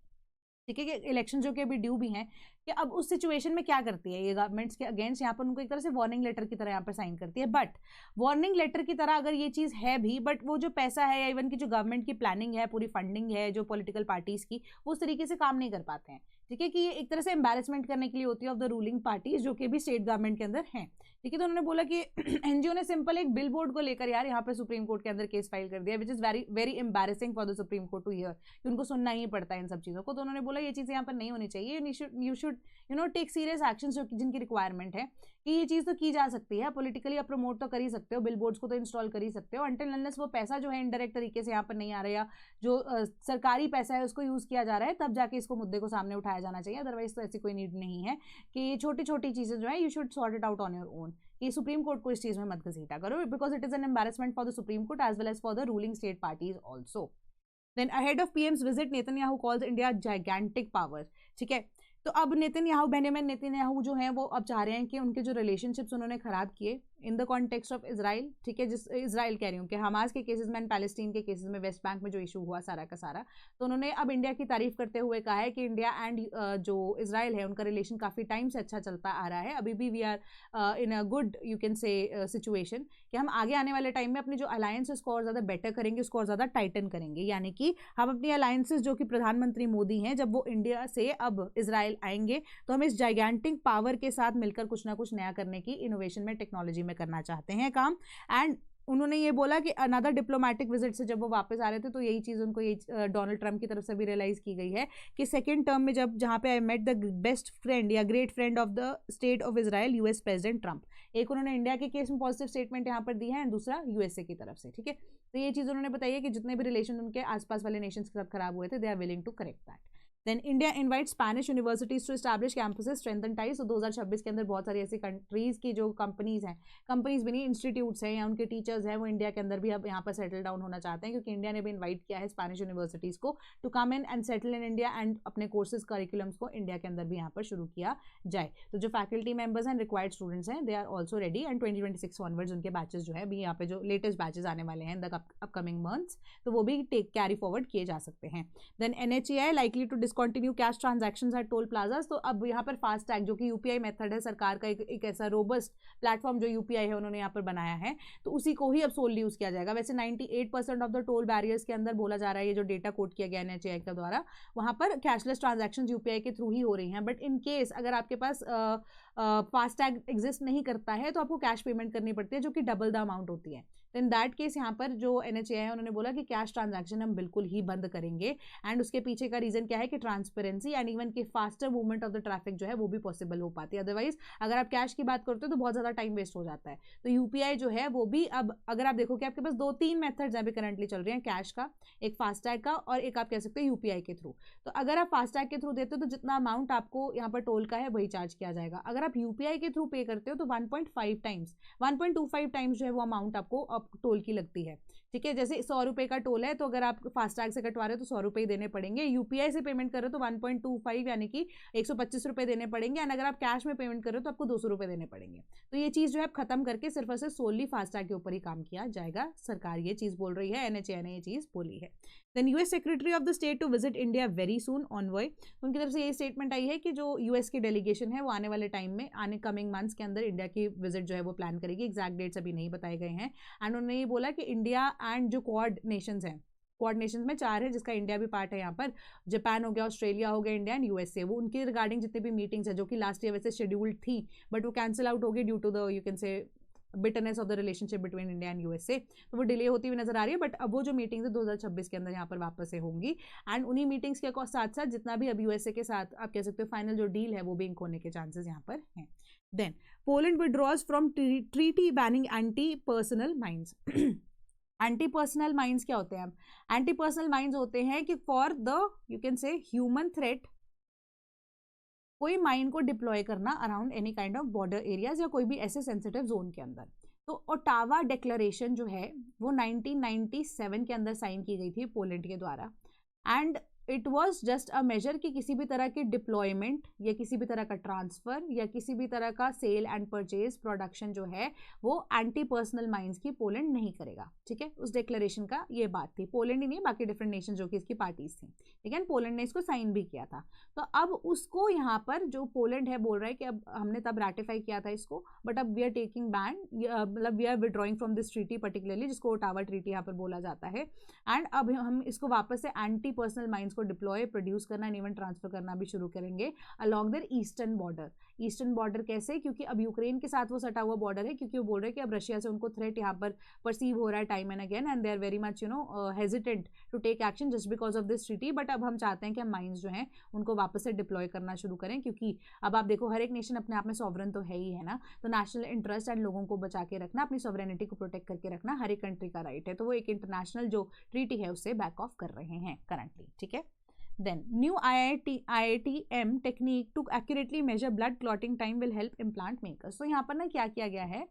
Speaker 1: ठीक है, कि इलेक्शन जो कि अभी ड्यू भी हैं, कि अब उस सिचुएशन में क्या करती है ये गवर्नमेंट्स के अगेंस्ट, यहाँ पर उनको एक तरह से वार्निंग लेटर की तरह यहाँ पर साइन करती है। बट वार्निंग लेटर की तरह अगर ये चीज़ है भी, बट वो जो पैसा है या इवन की जो गवर्नमेंट की प्लानिंग है, पूरी फंडिंग है जो पॉलिटिकल पार्टीज की, वो उस तरीके से काम नहीं कर पाते हैं, ठीक है, कि ये एक तरह से एम्बैरेसमेंट करने के लिए होती है ऑफ द रूलिंग पार्टीज जो कि भी स्टेट गवर्नमेंट के अंदर हैं, ठीक है। तो उन्होंने बोला कि एनजीओ ने सिंपल एक बिल बोर्ड को लेकर यार यहाँ पर सुप्रीम कोर्ट के अंदर केस फाइल कर दिया, which is very very embarrassing for the supreme court to hear, कि उनको सुनना ही पड़ता है इन सब चीज़ों को। तो उन्होंने बोला ये चीज़ें यहाँ पर नहीं होनी चाहिए, you should take serious action जो जिनकी रिक्वायरमेंट है, कि ये चीज़ तो की जा सकती है पॉलिटिकली, आप प्रमोट तो कर ही सकते हो, बिल बोर्ड्स को तो इंस्टॉल कर ही सकते हो, अंटिल अनलेस वो पैसा जो है इनडायरेक्ट तरीके से यहाँ पर नहीं आ रहा, या जो सरकारी पैसा है उसको यूज़ किया जा रहा है, तब जाके इसको मुद्दे को सामने उठाया जाना चाहिए। अदरवाइज तो ऐसी कोई नीड नहीं है कि ये छोटी छोटी चीज़ें जो है you should sort it out on your own, कि सुप्रीम कोर्ट को इस चीज़ में मत घसीटा करो, because it is an embarrassment for the supreme court as well as for the ruling state parties also. Then ahead of PM's visit Netanyahu calls India gigantic power, ठीक है। तो अब बेंजामिन नेतन्याहू जो है वो अब चाह रहे हैं कि उनके जो रिलेशनशिप्स उन्होंने खराब किए in the context of Israel, ठीक है, जिस इजराइल कह रही हूँ कि हमास के केसेस में एंड पैलेस्टीन के केसेस में, वेस्ट बैंक में जो इशू हुआ सारा का सारा, तो उन्होंने अब इंडिया की तारीफ करते हुए कहा है कि इंडिया एंड जो इजराइल है उनका रिलेशन काफ़ी टाइम से अच्छा चलता आ रहा है, अभी भी we are in a good you can say situation, कि हम आगे आने वाले टाइम में अपनी जो अलायंस उसको और ज़्यादा बेटर करेंगे, उसको और ज़्यादा टाइटन करेंगे, यानी कि हम अपनी अलायंसेस जो कि प्रधानमंत्री मोदी हैं जब वो इंडिया से अब इजराइल आएंगे तो हम इस जाइगेंटिक पावर के साथ मिलकर कुछ ना कुछ नया करने की, इनोवेशन में, टेक्नोलॉजी में करना चाहते हैं काम। एंड उन्होंने ये बोला कि अनदर डिप्लोमेटिक विजिट से जब वो वापस आ रहे थे तो यही चीज़ उनको यही डोनाल्ड ट्रंप की तरफ से भी रियलाइज़ की गई है कि सेकेंड टर्म में जहाँ पे I met the best friend या great friend of the state of Israel US president Trump, एक उन्होंने इंडिया के केस में पॉजिटिव स्टेटमेंट यहाँ पर दी है एंड दूसरा यूएसए की तरफ से, ठीक है। तो ये चीज़ उन्होंने बताई है कि जितने भी रिलेशन उनके आसपास वाले नेशंस के साथ खराब हुए थे, they are willing to correct that. Then India invite Spanish universities to establish campuses strengthen ties. तो 2026 के अंदर बहुत सारी ऐसी कंट्रीज़ की जो कंपनीज हैं, कंपनीज भी नहीं, इंस्टीट्यूट्स हैं या उनके टीचर्स हैं, वो इंडिया के अंदर भी अब यहाँ पर सेटल डाउन होना चाहते हैं, क्योंकि इंडिया ने भी इन्वाइट किया है स्पेनिश यूनिवर्सिटीज़ को to come in and settle in India and अपने कोर्सेज करिकुलम्स को इंडिया के अंदर भी यहाँ पर शुरू किया जाए। तो जो faculty members and required students हैं they are also ready, and 2026 onwards उनके बैचेस जो है अभी यहाँ पे जो लेटेस्ट बैचेस आने वाले हैं इन द अपकमिंग मंथ्स, तो वो भी कैरी फॉरवर्ड किए जा सकते हैं। Then NHAI likely to discontinue cash transactions at toll plazas. तो अब यहाँ पर फास्टैग जो कि यूपीआई मेथड है, सरकार का एक ऐसा रोबस्ट प्लेटफॉर्म जो यूपीआई है उन्होंने यहाँ पर बनाया है, तो उसी को ही अब सोल यूज़ किया जाएगा। वैसे 98% ऑफ द टोल बैरियर्स के अंदर बोला जा रहा है, ये जो डेटा कोट किया गया NHAI के द्वारा, वहाँ पर कैशलेस ट्रांजैक्शंस यूपीआई के थ्रू ही हो रही हैं। बट इन केस अगर आपके पास फास्टैग एग्जिस्ट नहीं करता है तो आपको कैश पेमेंट करनी पड़ती है, जो कि डबल द अमाउंट होती है। तो इन दैट केस यहाँ पर जो NHAI है उन्होंने बोला कि कैश ट्रांजैक्शन हम बिल्कुल ही बंद करेंगे, एंड उसके पीछे का रीज़न क्या है कि ट्रांसपेरेंसी एंड इवन कि faster movement of the traffic जो है वो भी पॉसिबल हो पाती है। अदरवाइज अगर आप कैश की बात करते हो तो बहुत ज़्यादा टाइम वेस्ट हो जाता है। तो यूपीआई जो है वो भी अब अगर आप देखो कि आपके पास 2-3 मेथड्स अभी करंटली चल रहे हैं, कैश का, एक फास्टैग का, और एक आप कह सकते हो यूपीआई के थ्रू। तो अगर आप फास्टैग के थ्रू देते हो तो जितना अमाउंट आपको यहाँ पर टोल का है वही चार्ज किया जाएगा। अगर आप यूपीआई के थ्रू पे करते हो तो 1.5 टाइम्स 1.25 टाइम्स जो है वो अमाउंट आपको अब टोल की लगती है, ठीक है। जैसे 100 रुपये का टोल है, तो अगर आप फास्टैग से कटवा रहे हो तो 100 रुपये ही देने पड़ेंगे, यूपीआई से पेमेंट कर रहे हो तो 1.25 यानी कि 125 रुपये देने पड़ेंगे, एंड अगर आप कैश में पेमेंट कर रहे हो तो आपको 200 रुपये देने पड़ेंगे। तो ये चीज़ जो है खत्म करके सिर्फ और सिर्फ सोनली फास्टैग के ऊपर ही काम किया जाएगा, सरकार ये चीज़ बोल रही है, एनएचए ने ये चीज़ बोली है। Then US secretary of the state to visit India very soon envoy, उनकी तरफ से ये स्टेटमेंट आई है कि जो यूएस की डेलीगेशन है वो आने वाले टाइम में, आने कमिंग मंथ्स के अंदर इंडिया की विजिट जो है वो प्लान करेगी। एग्जैक्ट डेट्स अभी नहीं बताए गए हैं। एंड उन्होंने ये बोला कि इंडिया एंड जो क्वाड नेशंस हैं, क्वाड नेशंस में 4 है जिसका इंडिया भी पार्ट है, यहाँ पर जापान हो गया, ऑस्ट्रेलिया हो गया, इंडिया एंड यूएसए, वो उनके रिगार्डिंग जितनी भी मीटिंग्स है जो कि लास्ट ईयर वैसे शेड्यूल्ड थी बट वो कैंसिल आउट हो गई due to the you can say bitterness of the relationship between India and USA, तो वो डिले होती हुई नजर आ रही है। बट अब वो जो मीटिंग्स है 2026 के अंदर यहाँ पर वापस से होंगी, एंड उन्हीं मीटिंग्स के साथ साथ जितना भी अब यूएसए के साथ आप कह सकते हो फाइनल जो डील है वो भी इंक होने के चांसेस यहाँ पर हैं। Then Poland withdraws from treaty banning anti personnel mines. Anti personnel mines क्या होते हैं? अब एंटी पर्सनल माइंस होते हैं कि फॉर द यू कैन से ह्यूमन थ्रेट, कोई माइन को डिप्लॉय करना around any kind of border areas या कोई भी ऐसे सेंसिटिव जोन के अंदर। तो ओटावा डिक्लेरेशन जो है वो 1997 के अंदर साइन की गई थी पोलैंड के द्वारा, and it was just a major कि किसी भी तरह की डिप्लॉयमेंट या किसी भी तरह का ट्रांसफर या किसी भी तरह का सेल एंड परचेज प्रोडक्शन जो है वो एंटी पर्सनल माइंस की पोलैंड नहीं करेगा, ठीक है। उस डिक्लेरेशन का ये बात थी, पोलैंड ही नहीं बाकी डिफरेंट नेशन जो कि इसकी पार्टीज थी, ठीक है। पोलैंड ने इसको साइन भी किया था। तो अब उसको यहाँ पर जो पोलैंड है बोल रहा है कि अब हमने तब रेटिफाई किया था इसको, बट अब वी आर टेकिंग बैन, मतलब we are withdrawing from this treaty particularly, जिसको ओटावा ट्रीटी यहाँ पर बोला जाता है, एंड अब हम इसको वापस से एंटी पर्सनल माइंस को डिप्लॉय, प्रोड्यूस करना, इवन ट्रांसफर करना भी शुरू करेंगे along their eastern border. Eastern border कैसे? क्योंकि अब यूक्रेन के साथ वो सटा हुआ बॉर्डर है, क्योंकि वो बोल रहे हैं कि अब रशिया से उनको थ्रेट यहाँ पर परसीव हो रहा है time and again, and they are very much hesitant to take action just because of this treaty. But अब हम चाहते हैं कि हम माइंस जो हैं उनको वापस से डिप्लॉय करना शुरू करें, क्योंकि अब आप देखो हर एक नेशन अपने आप में सॉवरन तो है ही है ना, तो नेशनल इंटरेस्ट एंड लोगों को बचा के रखना, अपनी सॉवरेनिटी को प्रोटेक्ट करके रखना हर एक कंट्री का राइट है। तो वो एक इंटरनेशनल जो ट्रीटी है उससे बैक ऑफ कर रहे हैं करंटली, ठीक है। Then new IITM technique to accurately measure blood clotting time will help implant makers। तो यहाँ पर ना क्या किया गया है,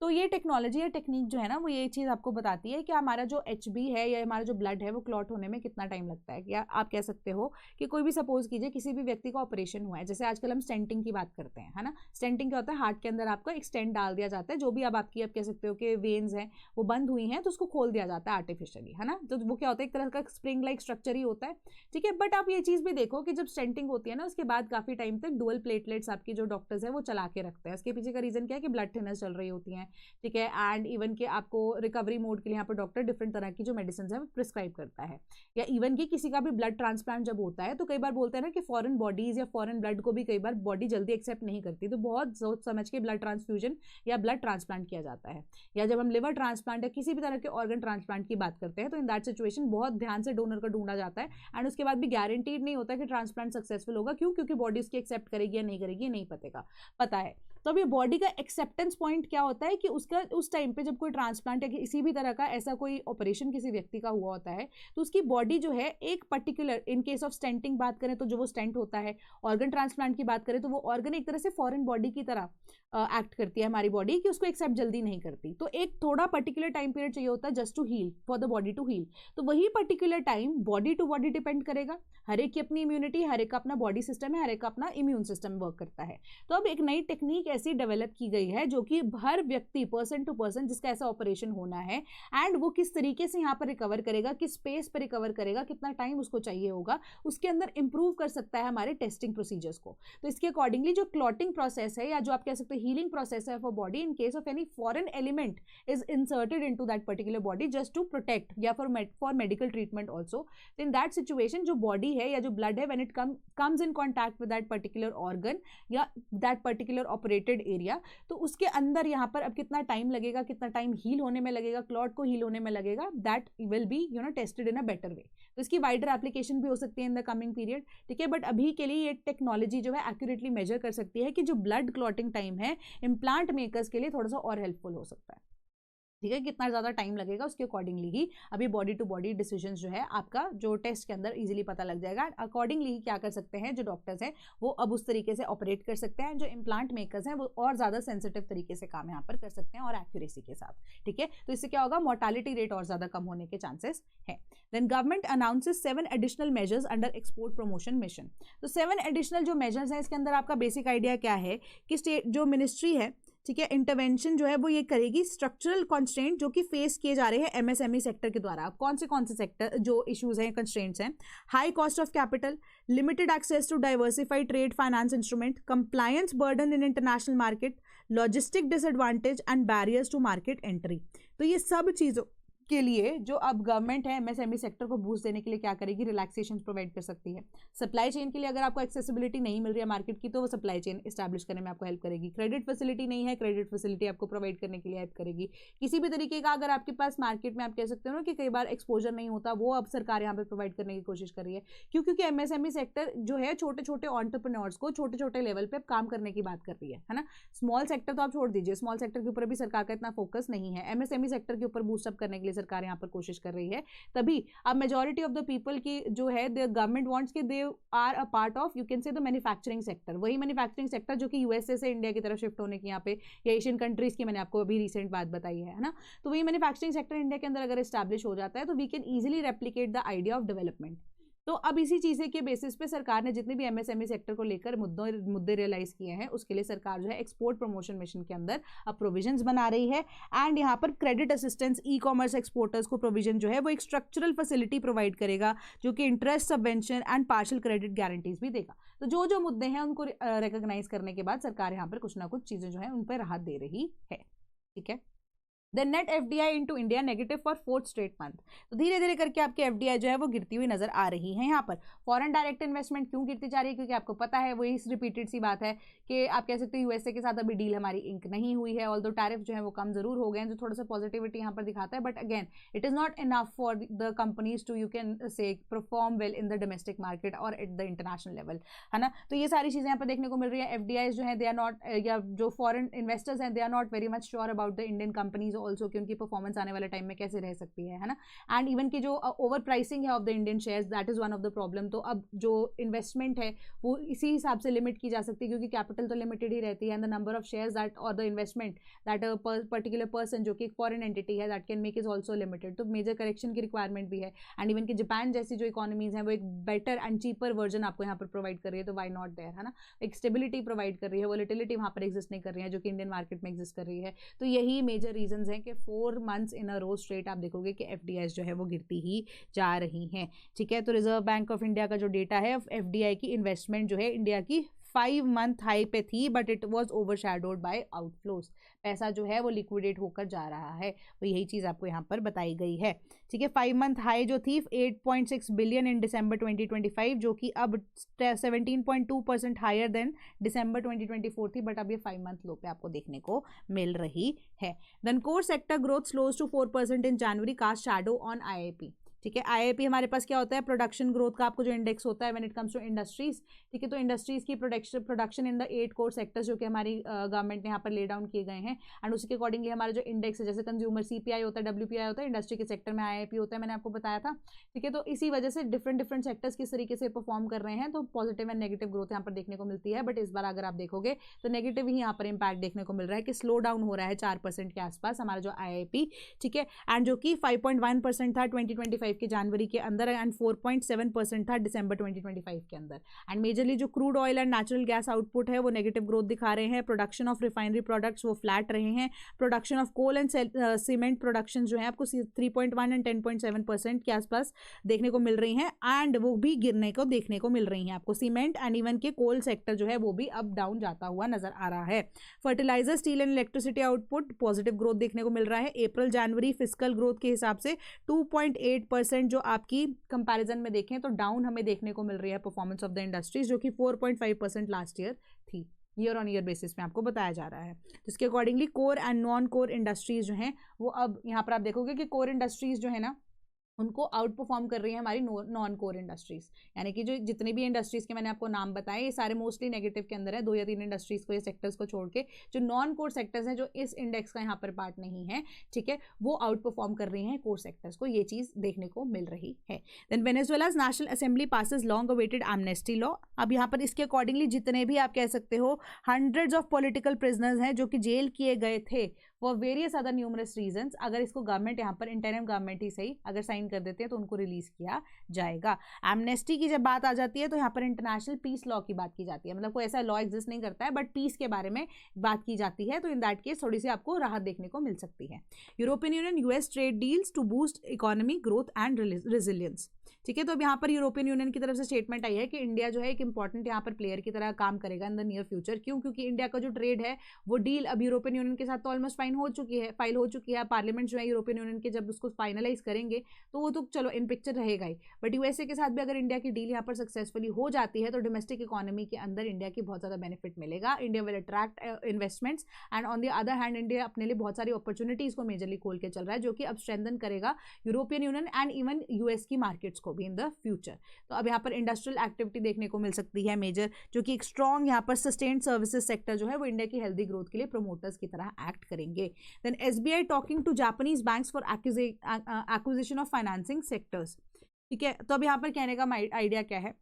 Speaker 1: तो ये टेक्नोलॉजी या टेक्निक जो है ना वो ये चीज़ आपको बताती है कि हमारा जो HB है या हमारा जो ब्लड है वो क्लॉट होने में कितना टाइम लगता है। या आप कह सकते हो कि कोई भी सपोज कीजिए किसी भी व्यक्ति का ऑपरेशन हुआ है, जैसे आजकल हम स्टेंटिंग की बात करते हैं, है ना। स्टेंटिंग क्या होता है? हार्ट के अंदर आपको एक स्टेंट डाल दिया जाता है, जो भी अब आपकी आप कह सकते हो कि वेन्स हैं वो बंद हुई हैं तो उसको खोल दिया जाता है आर्टिफिशियली, है ना। तो वो क्या होता है? एक तरह का स्प्रिंग लाइक स्ट्रक्चर ही होता है, ठीक है। बट आप ये चीज़ भी देखो कि जब स्टेंटिंग होती है ना उसके बाद काफ़ी टाइम तक डुअल प्लेटलेट्स आपकी जो डॉक्टर्स है वो चला के रखते हैं। इसके पीछे का रीज़न क्या है? कि ब्लड थिनर्स चल रही होती हैं, ठीक है, एंड इवन कि आपको रिकवरी मोड के लिए यहाँ पर डॉक्टर डिफरेंट तरह की जो मेडिसिन है वो प्रिस्क्राइब करता है। या इवन कि किसी का भी ब्लड ट्रांसप्लांट जब होता है तो कई बार बोलते हैं ना कि फॉरेन बॉडीज या फॉरेन ब्लड को भी कई बार बॉडी जल्दी एक्सेप्ट नहीं करती, तो बहुत सोच समझ के ब्लड ट्रांसफ्यूजन या ब्लड ट्रांसप्लांट किया जाता है। या जब हम लिवर ट्रांसप्लांट या किसी भी तरह के ऑर्गन ट्रांसप्लांट की बात करते हैं तो इन दैट सिचुएशन बहुत ध्यान से डोनर का ढूंढा जाता है, एंड उसके बाद भी गारंटीड नहीं होता कि ट्रांसप्लांट सक्सेसफुल होगा। क्यों? क्योंकि बॉडी उसकी एक्सेप्ट करेगी या नहीं करेगी नहीं पता है। तो अब ये बॉडी का एक्सेप्टेंस पॉइंट क्या होता है कि उसका उस टाइम पे जब कोई ट्रांसप्लांट या किसी भी तरह का ऐसा कोई ऑपरेशन किसी व्यक्ति का हुआ होता है तो उसकी बॉडी जो है एक particular, in case of stenting बात करें तो जो वो स्टेंट होता है, ऑर्गन ट्रांसप्लांट की बात करें तो वो ऑर्गन एक तरह से फॉरेन बॉडी की तरह एक्ट करती है हमारी बॉडी, कि उसको एक्सेप्ट जल्दी नहीं करती। तो एक थोड़ा पर्टिकुलर टाइम पीरियड चाहिए होता है just to heal, for the body to heal. तो वही particular time body to body depend करेगा, हर एक की अपनी इम्यूनिटी, हर एक का अपना बॉडी सिस्टम है, हर एक का अपना इम्यून सिस्टम वर्क करता है। तो अब एक नई टेक्निक ऐसी डेवलप की गई है जो कि हर व्यक्ति पर्सन टू पर्सन जिसका ऐसा ऑपरेशन होना है एंड वो किस तरीके से यहाँ पर रिकवर करेगा, किस स्पेस पर रिकवर करेगा, कितना टाइम उसको चाहिए होगा, उसके अंदर इंप्रूव कर सकता है हमारे टेस्टिंग प्रोसीजर्स को। तो इसके अकॉर्डिंगली जो क्लॉटिंग प्रोसेस है या जो आप कह सकते हैं हीलिंग प्रोसेस है for body in case of any foreign element is inserted into that particular body just to protect या for medical treatment also, in that situation जो बॉडी है या जो ब्लड है when it comes in contact with that particular organ या दैट पर्टिकुलर ऑपरेटेड एरिया, तो उसके अंदर यहाँ पर अब कितना टाइम लगेगा, कितना टाइम हील होने में लगेगा, क्लॉट को हील होने में लगेगा, that will be tested in a better way. तो इसकी वाइडर एप्लीकेशन भी हो सकती है इन द कमिंग पीरियड, ठीक है। बट अभी के लिए ये टेक्नोलॉजी जो है एक्यूरेटली मेजर कर सकती है कि जो ब्लड क्लॉटिंग टाइम है इम्प्लांट मेकर्स के लिए थोड़ा सा और हेल्पफुल हो सकता है। ठीक है, कितना ज़्यादा टाइम लगेगा उसके अकॉर्डिंगली ही अभी बॉडी टू बॉडी डिसीजन जो है आपका जो टेस्ट के अंदर इजीली पता लग जाएगा। अकॉर्डिंगली ही क्या कर सकते हैं जो डॉक्टर्स हैं वो अब उस तरीके से ऑपरेट कर सकते हैं, जो इम्प्लांट मेकर्स हैं वो और ज़्यादा सेंसिटिव तरीके से काम यहाँ पर कर सकते हैं और एक्यूरेसी के साथ। ठीक है, तो इससे क्या होगा, मोर्टालिटी रेट और ज़्यादा कम होने के चांसेस हैं। Then government announces 7 additional measures under export promotion mission. तो 7 एडिशनल जो मेजर्स हैं इसके अंदर आपका बेसिक आइडिया क्या है कि स्टेट जो मिनिस्ट्री है, ठीक है, इंटरवेंशन जो है वो ये करेगी स्ट्रक्चरल कॉन्स्ट्रेंट जो कि फेस किए जा रहे हैं एमएसएमई सेक्टर के द्वारा। कौन से सेक्टर जो इश्यूज हैं, कंस्ट्रेंट्स हैं, high cost of capital, limited access to diversified trade finance instrument, compliance burden in international market, logistic disadvantage and barriers to market entry. तो ये सब चीज़ों के लिए जो अब गवर्नमेंट है एमएसएमई सेक्टर को बूस्ट देने के लिए क्या करेगी, रिलैक्सेशन प्रोवाइड कर सकती है। सप्लाई चेन के लिए अगर आपको एक्सेसिबिलिटी नहीं मिल रही है मार्केट की तो वो सप्लाई चेन इस्टेब्लिश करने में आपको हेल्प करेगी। क्रेडिट फैसिलिटी नहीं है, क्रेडिट फैसिलिटी आपको प्रोवाइड करने के लिए हेल्प करेगी। किसी भी तरीके का अगर आपके पास मार्केट में आप कह सकते हो ना कि कई बार एक्सपोजर नहीं होता, वो अब सरकार यहाँ पर प्रोवाइड करने की कोशिश कर रही है। क्यों? क्योंकि एमएसएमई सेक्टर जो है छोटे छोटे एंटरप्रेन्योर्स को छोटे छोटे लेवल पर काम करने की बात कर रही है ना। स्मॉल सेक्टर तो आप छोड़ दीजिए, स्मॉल सेक्टर के ऊपर भी सरकार का इतना फोकस नहीं है। एमएसएमई सेक्टर के ऊपर बूस्टअप करने के लिए सरकार यहाँ पर कोशिश कर रही है। तभी अब मेजॉरिटी ऑफ द पीपल की जो है द गवर्नमेंट वांट्स कि they are a part of you can say the manufacturing sector. वही मैन्युफैक्चरिंग सेक्टर जो कि यूएसए से इंडिया की तरफ शिफ्ट होने की यहाँ पे या एशियन कंट्रीज की मैंने आपको अभी रिसेंट बात बताई है ना। तो वही मैन्युफैक्चरिंग सेक्टर इंडिया के अंदर अगर एस्टैब्लिश हो जाता है तो we can easily replicate the idea of development. तो अब इसी चीज़ के बेसिस पे सरकार ने जितने भी एमएसएमई सेक्टर को लेकर मुद्दे रियलाइज किए हैं उसके लिए सरकार जो है एक्सपोर्ट प्रमोशन मिशन के अंदर अब प्रोविजंस बना रही है। एंड यहाँ पर credit assistance e commerce exporters को प्रोविजन जो है वो एक स्ट्रक्चरल फैसिलिटी प्रोवाइड करेगा जो कि interest subvention and partial credit guarantees भी देगा। तो जो मुद्दे हैं उनको रिकॉग्नाइज करने के बाद सरकार यहाँ पर कुछ ना कुछ चीज़ें जो है उन पर राहत दे रही है। ठीक है, the net FDI into India negative for 4th straight month. तो धीरे धीरे करके आपकी FDI जो है वो गिरती हुई नजर आ रही है। यहाँ पर फॉरेन डायरेक्ट इन्वेस्टमेंट क्यों गिरती जा रही है, क्योंकि आपको पता है वही रिपीटेड सी बात है कि आप कह सकते हो यूएसए के साथ अभी डील हमारी इंक नहीं हुई है। ऑल्दो टैरिफ जो है वो कम जरूर हो गए हैं जो थोड़ा सा पॉजिटिविटी यहाँ पर दिखाता है, but again it is not enough for the companies to you can say perform well in the domestic market और एट द इंटरनेशनल लेवल, है ना। तो ये सारी चीजें यहाँ पर देखने को मिल रही है। FDIs जो है दे आर नॉट, या जो फॉरेन इन्वेस्टर्स हैं they are not very much sure about the Indian companies also कि उनकी परफॉर्मेंस आने वाले टाइम में कैसे रह सकती है ना। एंड इवन की जो ओवर प्राइसिंग है of the Indian shares that is one of the problem. तो अब जो इन्वेस्टमेंट है वो इसी हिसाब से लिमिट की जा सकती है क्योंकि कैपिटल तो लिमिटेड ही रहती है and the number of shares that और the investment that a particular person जो कि एक फॉरेन एंटिटी है that can make is also limited. तो मेजर करेक्शन की रिक्वायरमेंट भी है। एंड इवन की जापान जैसी जो इकोनॉमीज है वो एक बेटर एंड चीपर वर्जन आपको यहाँ पर प्रोवाइड कर रही है, तो वाई नॉट देयर, है ना। एक स्टेबिलिटी प्रोवाइड कर रही है, वोलेटिलिटी वहाँ पर एग्जिस्ट नहीं कर रही है जो कि इंडियन मार्केट में एग्जिस्ट कर रही है। तो यही मेजर रीजंस हैं कि 4 months इन अ रो स्ट्रेट आप देखोगे कि FDIs जो है वो गिरती ही जा रही हैं। ठीक है, तो रिजर्व बैंक ऑफ इंडिया का जो डेटा है FDI की इन्वेस्टमेंट जो है इंडिया की 5 month हाई पे थी but it was overshadowed by outflows. पैसा जो है वो लिक्विडेट होकर जा रहा है, तो यही चीज़ आपको यहाँ पर बताई गई है। ठीक है, 5 month हाई जो थी 8.6 बिलियन इन दिसंबर 2025 जो कि अब 17.2% हायर देन दिसंबर 2024 थी, बट अब ये 5 month लो पे आपको देखने को मिल रही है। Then core sector growth slows to 4% in January, cast shadow on IIP। ठीक है, IIP हमारे पास क्या होता है, प्रोडक्शन ग्रोथ का आपको जो इंडेक्स होता है when it comes to industries. ठीक है, तो इंडस्ट्रीज की production in the 8 core sectors जो कि हमारी गवर्नमेंट ने यहाँ पर ले डाउन किए गए हैं एंड उसके अकॉर्डिंगली हमारा जो इंडेक्स है जैसे कंज्यूमर CPI होता है, WPI होता है, इंडस्ट्री के सेक्टर में IIP होता है, मैंने आपको बताया था। ठीक है, तो इसी वजह से डिफरेंट सेक्टर्स किस तरीके से परफॉर्म कर रहे हैं तो पॉजिटिव एंड नेगेटिव ग्रोथ यहाँ पर देखने को मिलती है। बट इस बार अगर आप देखोगे तो नेगेटिव ही यहाँ पर इंपैक्ट देखने को मिल रहा है कि स्लो डाउन हो रहा है 4% के आसपास हमारा जो IIP। ठीक है, एंड जो कि 5.1% था 2025 के जनवरी के अंदर एंड 4.7% था दिसंबर 2025 के अंदर। एंड मेजरली जो crude oil and natural gas output है वो नेगेटिव ग्रोथ दिखा रहे हैं। प्रोडक्शन ऑफ रिफाइनरी प्रोडक्ट्स वो फ्लैट रहे हैं। Production of coal and cement production जो है आपको 3.1 एंड 10.7% के आसपास देखने को मिल रही हैं एंड वो भी गिरने को देखने को मिल रही हैं आपको। सीमेंट एंड इवन के कोल सेक्टर जो है वो भी अप डाउन जाता हुआ नजर आ रहा है। Fertiliser, steel and electricity output positive growth देखने को मिल रहा है। अप्रैल जनवरी फिस्कल ग्रोथ के हिसाब से 2.8% जो आपकी कंपैरिजन में देखें तो डाउन हमें देखने को मिल रही है परफॉर्मेंस ऑफ द इंडस्ट्रीज जो कि 4.5% लास्ट ईयर थी। ईयर ऑन ईयर बेसिस में आपको बताया जा रहा है। तो इसके accordingly core and non core industries जो हैं वो अब यहाँ पर आप देखोगे कि कोर इंडस्ट्रीज जो है ना उनको आउट परफॉर्म कर रही है हमारी नॉन कोर इंडस्ट्रीज, यानी कि जो जितने भी इंडस्ट्रीज के मैंने आपको नाम बताए ये सारे मोस्टली नेगेटिव के अंदर है, 2 या 3 इंडस्ट्रीज को, ये सेक्टर्स को छोड़ के जो नॉन कोर सेक्टर्स हैं जो इस इंडेक्स का यहाँ पर पार्ट नहीं है, ठीक है, वो आउट परफॉर्म कर रही हैं कोर सेक्टर्स को, ये चीज देखने को मिल रही है। Then Venezuela's National Assembly passes long awaited amnesty law. अब यहाँ पर इसके अकॉर्डिंगली जितने भी आप कह सकते हो हंड्रेड्स ऑफ पॉलिटिकल प्रिजनर्स हैं जो कि जेल किए गए थे for various other numerous reasons, अगर इसको गवर्नमेंट यहाँ पर इंटरिम गवर्नमेंट ही सही अगर साइन कर देते हैं तो उनको रिलीज किया जाएगा। एमनेस्टी की जब बात आ जाती है तो यहाँ पर इंटरनेशनल पीस लॉ की बात की जाती है, मतलब कोई ऐसा लॉ एग्जिस्ट नहीं करता है बट पीस के बारे में बात की जाती है, तो इन दैट केस थोड़ी सी आपको राहत देखने को मिल सकती है। European Union US trade deals to boost economy growth and resilience, ठीक है। तो अब यहाँ पर यूरोपियन यूनियन की तरफ से स्टेटमेंट आई है कि इंडिया जो है एक इंपॉर्टेंट यहाँ पर प्लेयर की तरह काम करेगा इन द नियर फ्यूचर। क्यों? क्योंकि इंडिया का जो ट्रेड है वो डील अब यूरोपियन यूनियन के साथ तो ऑलमोस्ट फाइल हो चुकी है। पार्लियामेंट जो है यूरोपियन यूनियन के जब उसको फाइनलाइज करेंगे तो वो तो चलो इन पिक्चर रहेगा ही, बट यूएसए के साथ भी अगर इंडिया की डील यहाँ पर सक्सेसफुली हो जाती है तो डोमेस्टिक इकोनॉमी के अंदर इंडिया की बहुत ज़्यादा बेनिफिट मिलेगा। India will attract investments and on the other hand India अपने लिए बहुत सारी अपॉर्चुनिटीज को मेजरली खोल के चल रहा है, जो कि अब स्ट्रेंथन करेगा European union and even US की मार्केट्स को भी इन द फ्यूचर। तो अब यहाँ पर इंडस्ट्रियल एक्टिविटी देखने को मिल सकती है मेजर, जो कि एक स्ट्रॉन्ग यहाँ पर सस्टेन्ड सर्विसेज सेक्टर जो है वो इंडिया की हेल्दी ग्रोथ के लिए प्रमोटर्स की तरह एक्ट करेंगे। Then SBI talking to Japanese banks for acquisition of financing sectors, ठीक है। तो अब यहाँ पर कहने का आइडिया क्या है,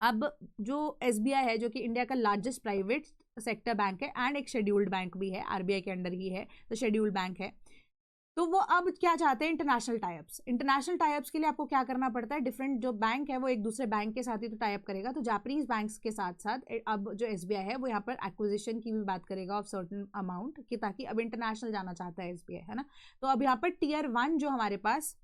Speaker 1: अब जो एसबीआई है जो कि इंडिया का लार्जेस्ट प्राइवेट सेक्टर बैंक है एंड एक शेड्यूल्ड बैंक भी है, आरबीआई के अंडर ही है तो शेड्यूल्ड बैंक है, तो वो अब क्या चाहते हैं इंटरनेशनल टाइप्स। इंटरनेशनल टाइप्स के लिए आपको क्या करना पड़ता है, डिफरेंट जो बैंक है वो एक दूसरे बैंक के साथ ही तो टाइप करेगा, तो जापानीज बैंक्स के साथ साथ अब जो एसबीआई है वो यहाँ पर एक्विजिशन की भी बात करेगा ऑफ सर्टेन अमाउंट की, ताकि अब इंटरनेशनल जाना चाहता है एसबीआई, है ना। तो अब यहाँ पर टियर 1 जो हमारे पास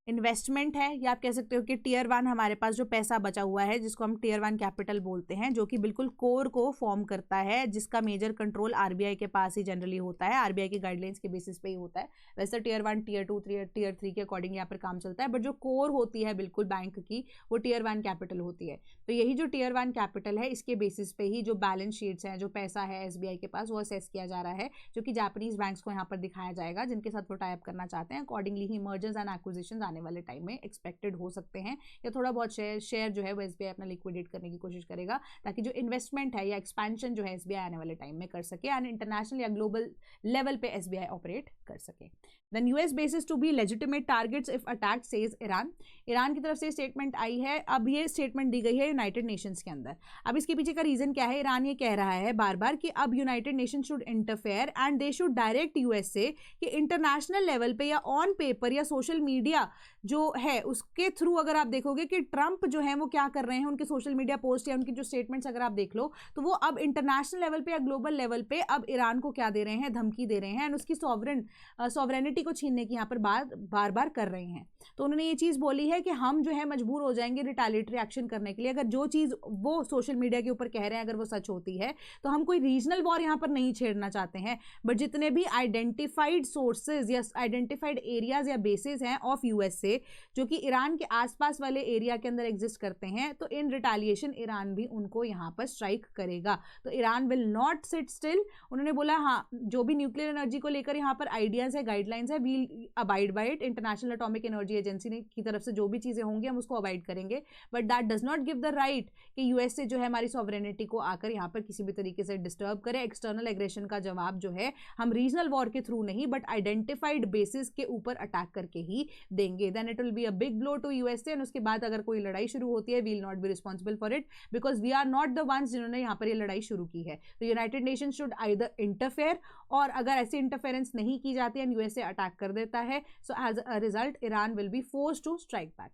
Speaker 1: इन्वेस्टमेंट है, या आप कह सकते हो कि टियर 1 हमारे पास जो पैसा बचा हुआ है जिसको हम टियर 1 कैपिटल बोलते हैं, जो कि बिल्कुल कोर को फॉर्म करता है, जिसका मेजर कंट्रोल आरबीआई के पास ही जनरली होता है, आरबीआई की गाइडलाइंस के बेसिस पे ही होता है। वैसे टियर 1 टियर 2 टियर 3 के अकॉर्डिंग यहाँ पर काम चलता है, बट जो कोर होती है बिल्कुल बैंक की वो टियर 1 कैपिटल होती है। तो यही जो टियर 1 कैपिटल है इसके बेसिस पे ही जो बैलेंस शीट्स हैं, जो पैसा है एसबीआई के पास वो असेस किया जा रहा है, जो कि जापानीज बैंक्स को यहाँ पर दिखाया जाएगा जिनके साथ वो टाइप करना चाहते हैं। Accordingly he mergers and acquisition आने वाले टाइम में एक्सपेक्टेड हो सकते हैं, या थोड़ा बहुत शेयर जो है वो एसबीआई अपना लिक्विडेट करने की कोशिश करेगा, ताकि जो इन्वेस्टमेंट है या एक्सपेंशन जो है एसबीआई आने वाले टाइम में कर सके एंड इंटरनेशनल या ग्लोबल लेवल पे एसबीआई ऑपरेट कर सके। Then US basis to be legitimate targets if attacked says Iran. Iran की तरफ से स्टेटमेंट आई है, अब ये स्टेटमेंट दी गई है यूनाइटेड नेशंस के अंदर। अब इसके पीछे का रीजन क्या है, ईरान ये कह रहा है बार बार कि अब United Nation should interfere and they should direct USA कि इंटरनेशनल लेवल पे या ऑन पेपर या सोशल मीडिया जो है उसके थ्रू अगर आप देखोगे कि ट्रंप जो है वो क्या कर रहे हैं, उनके सोशल मीडिया पोस्ट या उनकी जो स्टेटमेंट्स अगर आप देख लो तो वो अब इंटरनेशनल लेवल पे या ग्लोबल लेवल पे अब ईरान को क्या दे रहे हैं, धमकी दे रहे हैं एंड उसकी सॉवरेनिटी को छीनने की यहाँ पर बार बार कर रहे हैं। तो उन्होंने ये चीज़ बोली है कि हम जो है मजबूर हो जाएंगे रिटेलिएटरी एक्शन करने के लिए, अगर जो चीज़ वो सोशल मीडिया के ऊपर कह रहे हैं अगर वो सच होती है, तो हम कोई रीजनल वॉर यहाँ पर नहीं छेड़ना चाहते हैं, बट जितने भी आइडेंटिफाइड सोर्सेज या आइडेंटिफाइड एरियाज या बेसिस हैं ऑफ यूएसए जो कि ईरान के आसपास वाले एरिया के अंदर एग्जिस्ट करते हैं, तो इन रिटेलिएशन ईरान भी उनको यहाँ पर स्ट्राइक करेगा। तो Iran will not sit still. उन्होंने बोला हाँ जो भी न्यूक्लियर एनर्जी को लेकर यहाँ पर आइडियाज है, गाइडलाइंस है, will abide by it. International Atomic Energy Agency की तरफ से जो भी चीजें होंगी हम उसको अवॉइड करेंगे, but that does not give the right कि यूएसए जो है हमारी सॉवरेनिटी को आकर यहाँ पर किसी भी तरीके से डिस्टर्ब करे। एक्सटर्नल एग्रेशन का जवाब जो है हम रीजनल वॉर के थ्रू नहीं बट आइडेंटिफाइड बेसिस के ऊपर अटैक करके ही देंगे। Then it will be a big blow to USA and उसके बाद अगर कोई लड़ाई शुरू होती है we will not be responsible for it because we are not the ones जिन्होंने यहाँ पर ये लड़ाई शुरू की है। तो United Nation should either interfere, और अगर ऐसी इंटरफेरेंस नहीं की जाती एंड यूएसए अटैक कर देता है so as a result Iran will be forced to strike back.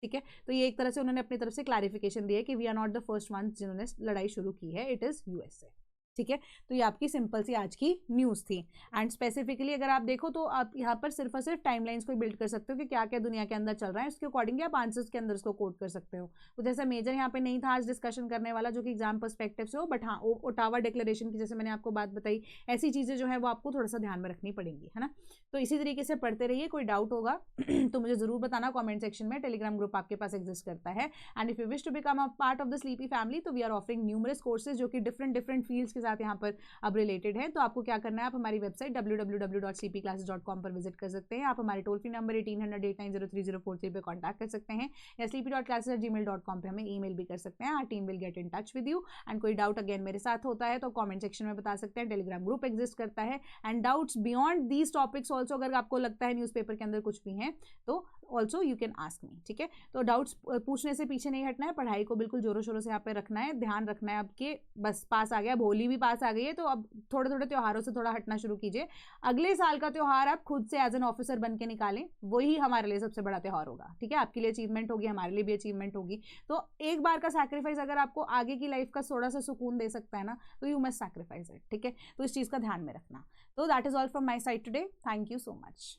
Speaker 1: ठीक है, तो ये एक तरह से उन्होंने अपनी तरफ से क्लैरिफिकेशन दी है कि we are not the first ones जिन्होंने लड़ाई शुरू की है, इट इज यूएसए। ठीक है, तो ये आपकी सिंपल सी आज की न्यूज़ थी। एंड स्पेसिफिकली अगर आप देखो तो आप यहाँ पर सिर्फ और सिर्फ टाइमलाइंस को बिल्ड कर सकते हो कि क्या क्या दुनिया के अंदर चल रहा है, उसके अकॉर्डिंगली आप आंसर्स के अंदर उसको कोट कर सकते हो। तो जैसा मेजर यहाँ पे नहीं था आज डिस्कशन करने वाला जो कि एग्जाम पर्सपेक्टिव से हो, बट हाँ ओटावा डिक्लेरेशन की जैसे मैंने आपको बात बताई, ऐसी चीज़ें जो है वो आपको थोड़ा सा ध्यान में रखनी पड़ेंगी, है ना। तो इसी तरीके से पढ़ते रहिए, कोई डाउट होगा तो मुझे जरूर बताना कॉमेंट सेक्शन में। टेलीग्राम ग्रुप आपके पास एग्जिस्ट करता है and if you wish to become a part of the sleepy family तो we are offering numerous courses जो कि डिफरेंट फील्ड्स के साथ यहाँ पर अब रिलेटेड है। तो आपको क्या करना है, आप हमारी वेबसाइट www.sleepyclasses.com पर विजिट कर सकते हैं। आप हमारे टोल फ्री नंबर 1800-890-3043 पे कॉन्टैक्ट कर सकते हैं, या sleepy.classes@gmail.com पे हमें ईमेल भी कर सकते हैं। Our team will get in touch with you. And कोई डाउट अगेन मेरे साथ होता है तो कमेंट सेक्शन में बता सकते हैं। टेलीग्राम ग्रुप एग्जिस्ट करता है। And doubts beyond these topics also, अगर आपको लगता है न्यूज़पेपर के अंदर कुछ भी है तो also you can ask me, ठीक है। तो डाउट्स पूछने से पीछे नहीं हटना है, पढ़ाई को बिल्कुल जोरों शोरों से यहाँ पे रखना है, ध्यान रखना है। अब के बस पास आ गया, होली भी पास आ गई है, तो अब थोड़े थोड़े त्योहारों से थोड़ा हटना शुरू कीजिए। अगले साल का त्यौहार आप खुद से एज एन ऑफिसर बन के निकालें, वही हमारे लिए सबसे बड़ा त्यौहार होगा, ठीक है। आपके लिए अचीवमेंट होगी, हमारे लिए भी अचीवमेंट होगी। तो एक बार का सैक्रिफाइस अगर आपको आगे की लाइफ का थोड़ा सा सुकून दे सकता है ना, तो यू मस्ट सैक्रिफाइस इट, ठीक है। तो इस चीज़ का ध्यान में रखना। तो that is all from my side today. Thank you so much.